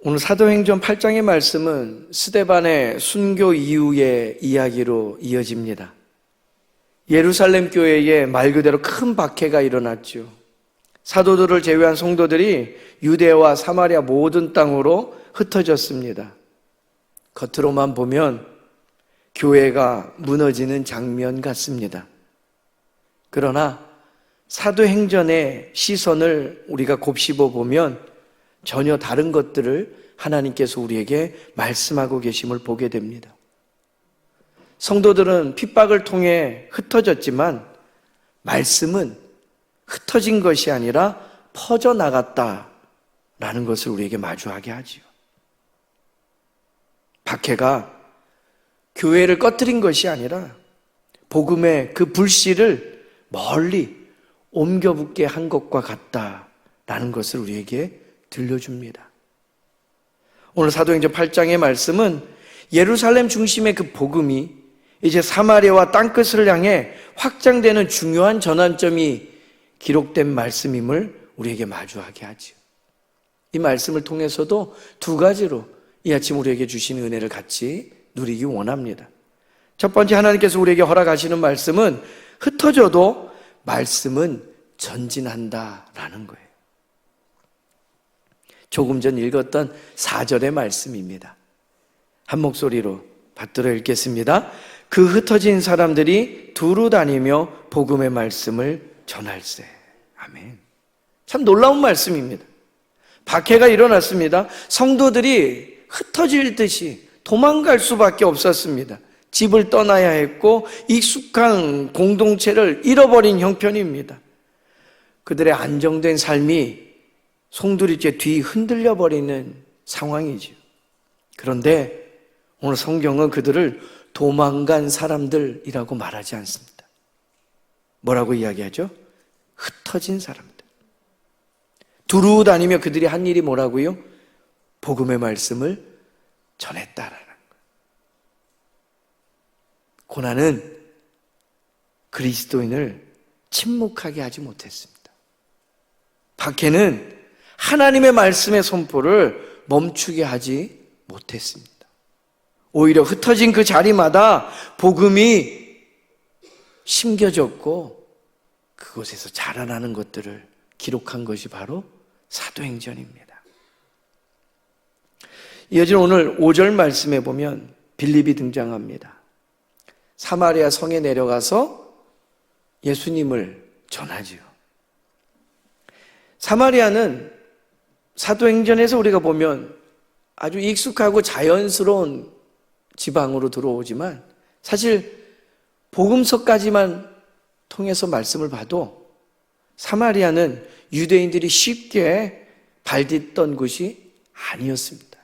오늘 사도행전 8장의 말씀은 스데반의 순교 이후의 이야기로 이어집니다. 예루살렘 교회에 말 그대로 큰 박해가 일어났죠. 사도들을 제외한 성도들이 유대와 사마리아 모든 땅으로 흩어졌습니다. 겉으로만 보면 교회가 무너지는 장면 같습니다. 그러나 사도행전의 시선을 우리가 곱씹어 보면 전혀 다른 것들을 하나님께서 우리에게 말씀하고 계심을 보게 됩니다. 성도들은 핍박을 통해 흩어졌지만 말씀은 흩어진 것이 아니라 퍼져나갔다라는 것을 우리에게 마주하게 하지요. 박해가 교회를 꺼뜨린 것이 아니라 복음의 그 불씨를 멀리 옮겨붙게 한 것과 같다라는 것을 우리에게 들려줍니다. 오늘 사도행전 8장의 말씀은 예루살렘 중심의 그 복음이 이제 사마리아와 땅끝을 향해 확장되는 중요한 전환점이 기록된 말씀임을 우리에게 마주하게 하죠. 이 말씀을 통해서도 두 가지로 이 아침 우리에게 주신 은혜를 같이 누리기 원합니다. 첫 번째, 하나님께서 우리에게 허락하시는 말씀은 흩어져도 말씀은 전진한다라는 거예요. 조금 전 읽었던 4절의 말씀입니다. 한 목소리로 받들어 읽겠습니다. 그 흩어진 사람들이 두루 다니며 복음의 말씀을 전할세. 아멘. 참 놀라운 말씀입니다. 박해가 일어났습니다. 성도들이 흩어질 듯이 도망갈 수밖에 없었습니다. 집을 떠나야 했고 익숙한 공동체를 잃어버린 형편입니다. 그들의 안정된 삶이 송두리째 뒤 흔들려 버리는 상황이죠. 그런데 오늘 성경은 그들을 도망간 사람들이라고 말하지 않습니다. 뭐라고 이야기하죠? 흩어진 사람들. 두루 다니며 그들이 한 일이 뭐라고요? 복음의 말씀을 전했다라는 거예요. 고난은 그리스도인을 침묵하게 하지 못했습니다. 박해는 하나님의 말씀의 선포를 멈추게 하지 못했습니다. 오히려 흩어진 그 자리마다 복음이 심겨졌고 그곳에서 자라나는 것들을 기록한 것이 바로 사도행전입니다. 이어진 오늘 5절 말씀에 보면 빌립이 등장합니다. 사마리아 성에 내려가서 예수님을 전하지요. 사마리아는 사도행전에서 우리가 보면 아주 익숙하고 자연스러운 지방으로 들어오지만 사실 복음서까지만 통해서 말씀을 봐도 사마리아는 유대인들이 쉽게 발딛던 곳이 아니었습니다.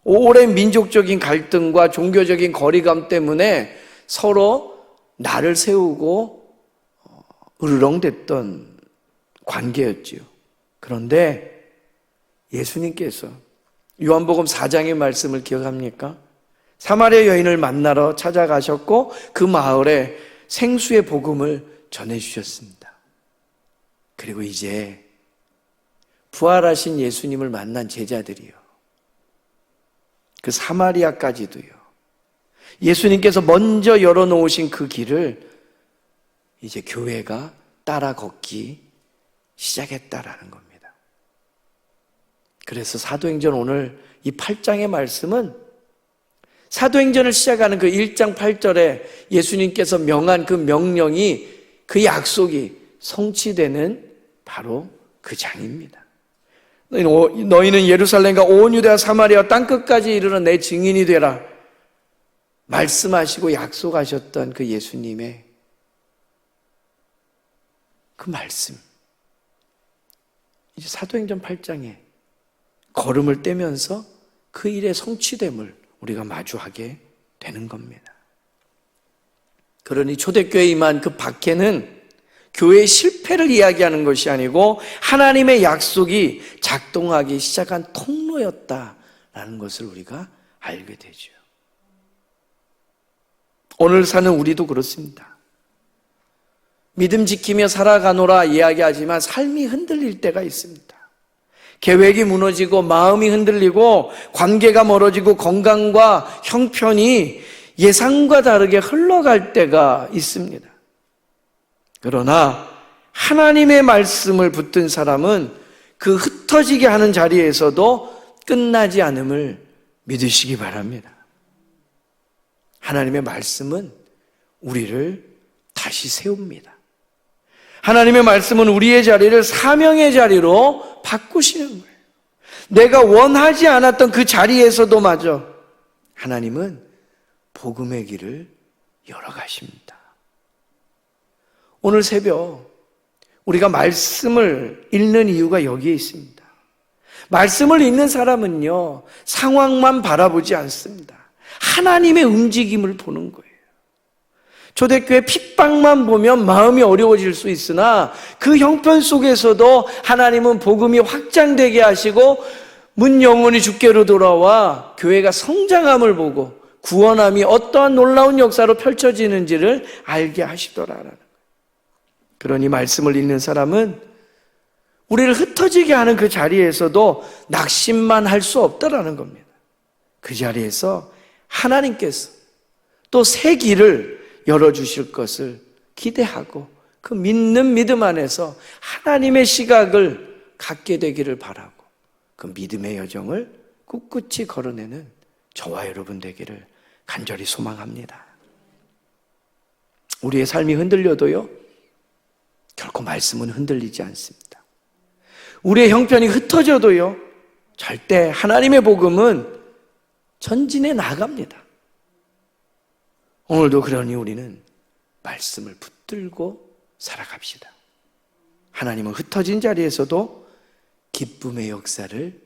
오랜 민족적인 갈등과 종교적인 거리감 때문에 서로 날을 세우고 으르렁댔던 관계였지요. 그런데 예수님께서 요한복음 4장의 말씀을 기억합니까? 사마리아 여인을 만나러 찾아가셨고 그 마을에 생수의 복음을 전해주셨습니다. 그리고 이제 부활하신 예수님을 만난 제자들이요, 그 사마리아까지도요, 예수님께서 먼저 열어놓으신 그 길을 이제 교회가 따라 걷기 시작했다라는 겁니다. 그래서 사도행전 오늘 이 8장의 말씀은 사도행전을 시작하는 그 1장 8절에 예수님께서 명한 그 명령이, 그 약속이 성취되는 바로 그 장입니다. 너희는 예루살렘과 온 유대와 사마리아 땅끝까지 이르러 내 증인이 되라 말씀하시고 약속하셨던 그 예수님의 그 말씀, 이제 사도행전 8장에 걸음을 떼면서 그 일의 성취됨을 우리가 마주하게 되는 겁니다. 그러니 초대교회에 임한 그 박해는 교회의 실패를 이야기하는 것이 아니고 하나님의 약속이 작동하기 시작한 통로였다라는 것을 우리가 알게 되죠. 오늘 사는 우리도 그렇습니다. 믿음 지키며 살아가노라 이야기하지만 삶이 흔들릴 때가 있습니다. 계획이 무너지고 마음이 흔들리고 관계가 멀어지고 건강과 형편이 예상과 다르게 흘러갈 때가 있습니다. 그러나 하나님의 말씀을 붙든 사람은 그 흩어지게 하는 자리에서도 끝나지 않음을 믿으시기 바랍니다. 하나님의 말씀은 우리를 다시 세웁니다. 하나님의 말씀은 우리의 자리를 사명의 자리로 바꾸시는 거예요. 내가 원하지 않았던 그 자리에서도 마저 하나님은 복음의 길을 열어가십니다. 오늘 새벽 우리가 말씀을 읽는 이유가 여기에 있습니다. 말씀을 읽는 사람은요, 상황만 바라보지 않습니다. 하나님의 움직임을 보는 거예요. 초대교회 핍박만 보면 마음이 어려워질 수 있으나 그 형편 속에서도 하나님은 복음이 확장되게 하시고 문 영혼이 주께로 돌아와 교회가 성장함을 보고 구원함이 어떠한 놀라운 역사로 펼쳐지는지를 알게 하시더라라는 거예요. 그러니 말씀을 읽는 사람은 우리를 흩어지게 하는 그 자리에서도 낙심만 할 수 없다라는 겁니다. 그 자리에서 하나님께서 또 새 길을 열어주실 것을 기대하고 그 믿는 믿음 안에서 하나님의 시각을 갖게 되기를 바라고 그 믿음의 여정을 꿋꿋이 걸어내는 저와 여러분 되기를 간절히 소망합니다. 우리의 삶이 흔들려도요, 결코 말씀은 흔들리지 않습니다. 우리의 형편이 흩어져도요, 절대 하나님의 복음은 전진해 나갑니다. 오늘도 그러니 우리는 말씀을 붙들고 살아갑시다. 하나님은 흩어진 자리에서도 기쁨의 역사를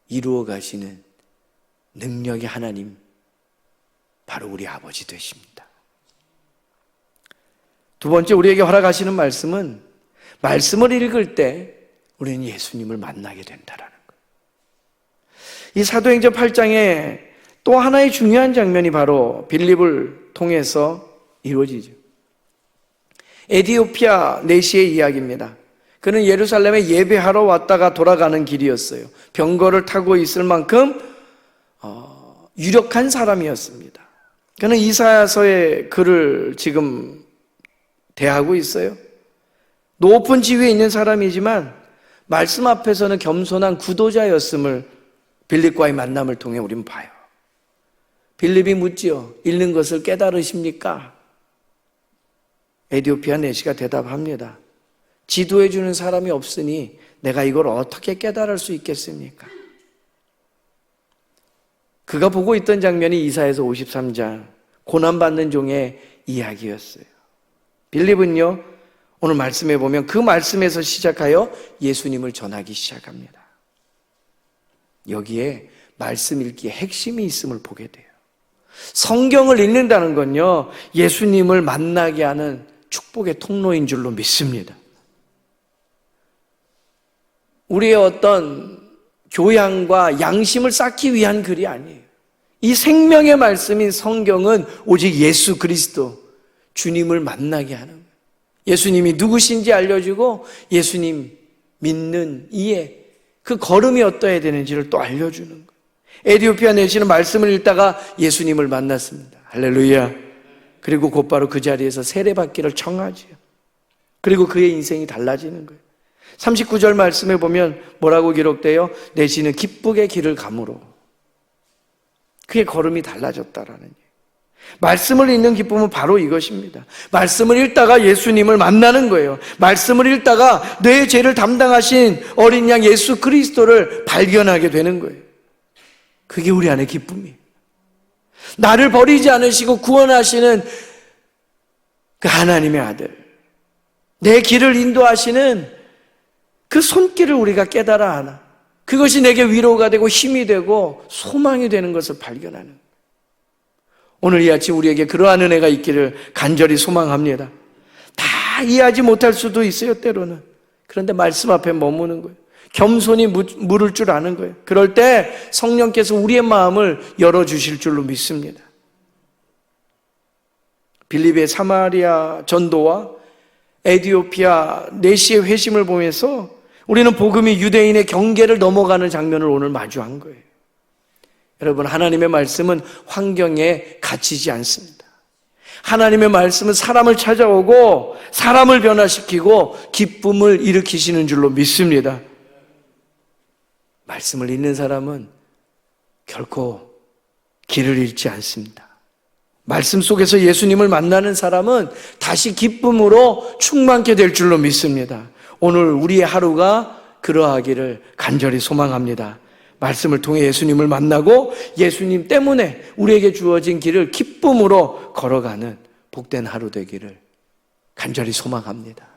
이루어 가시는 능력의 하나님, 바로 우리 아버지 되십니다. 두 번째 우리에게 허락하시는 말씀은 말씀을 읽을 때 우리는 예수님을 만나게 된다라는 거예요. 이 사도행전 8장에 또 하나의 중요한 장면이 바로 빌립을 통해서 이루어지죠. 에디오피아 내시의 이야기입니다. 그는 예루살렘에 예배하러 왔다가 돌아가는 길이었어요. 병거를 타고 있을 만큼 유력한 사람이었습니다. 그는 이사야서의 글을 지금 대하고 있어요. 높은 지위에 있는 사람이지만 말씀 앞에서는 겸손한 구도자였음을 빌립과의 만남을 통해 우리는 봐요. 빌립이 묻지요. 읽는 것을 깨달으십니까? 에디오피아 내시가 대답합니다. 지도해 주는 사람이 없으니 내가 이걸 어떻게 깨달을 수 있겠습니까? 그가 보고 있던 장면이 이사야서 53장 고난받는 종의 이야기였어요. 빌립은요, 오늘 말씀에 보면 그 말씀에서 시작하여 예수님을 전하기 시작합니다. 여기에 말씀 읽기에 핵심이 있음을 보게 돼요. 성경을 읽는다는 건요, 예수님을 만나게 하는 축복의 통로인 줄로 믿습니다. 우리의 어떤 교양과 양심을 쌓기 위한 글이 아니에요. 이 생명의 말씀인 성경은 오직 예수 그리스도, 주님을 만나게 하는 거예요. 예수님이 누구신지 알려주고 예수님 믿는 이에 그 걸음이 어떠해야 되는지를 또 알려주는 거예요. 에디오피아 내시는 말씀을 읽다가 예수님을 만났습니다. 할렐루야. 그리고 곧바로 그 자리에서 세례받기를 청하지요. 그리고 그의 인생이 달라지는 거예요. 39절 말씀에 보면 뭐라고 기록돼요? 내시는 기쁘게 길을 가므로. 그의 걸음이 달라졌다라는 얘기예요. 말씀을 읽는 기쁨은 바로 이것입니다. 말씀을 읽다가 예수님을 만나는 거예요. 말씀을 읽다가 내 죄를 담당하신 어린 양 예수 그리스도를 발견하게 되는 거예요. 그게 우리 안의 기쁨이에요. 나를 버리지 않으시고 구원하시는 그 하나님의 아들, 내 길을 인도하시는 그 손길을 우리가 깨달아 하나, 그것이 내게 위로가 되고 힘이 되고 소망이 되는 것을 발견하는 거예요. 오늘 이 아침 우리에게 그러한 은혜가 있기를 간절히 소망합니다. 다 이해하지 못할 수도 있어요, 때로는. 그런데 말씀 앞에 머무는 거예요. 겸손히 물을 줄 아는 거예요. 그럴 때 성령께서 우리의 마음을 열어주실 줄로 믿습니다. 빌립의 사마리아 전도와 에디오피아 내시의 회심을 보면서 우리는 복음이 유대인의 경계를 넘어가는 장면을 오늘 마주한 거예요. 여러분, 하나님의 말씀은 환경에 갇히지 않습니다. 하나님의 말씀은 사람을 찾아오고 사람을 변화시키고 기쁨을 일으키시는 줄로 믿습니다. 말씀을 읽는 사람은 결코 길을 잃지 않습니다. 말씀 속에서 예수님을 만나는 사람은 다시 기쁨으로 충만케 될 줄로 믿습니다. 오늘 우리의 하루가 그러하기를 간절히 소망합니다. 말씀을 통해 예수님을 만나고 예수님 때문에 우리에게 주어진 길을 기쁨으로 걸어가는 복된 하루 되기를 간절히 소망합니다.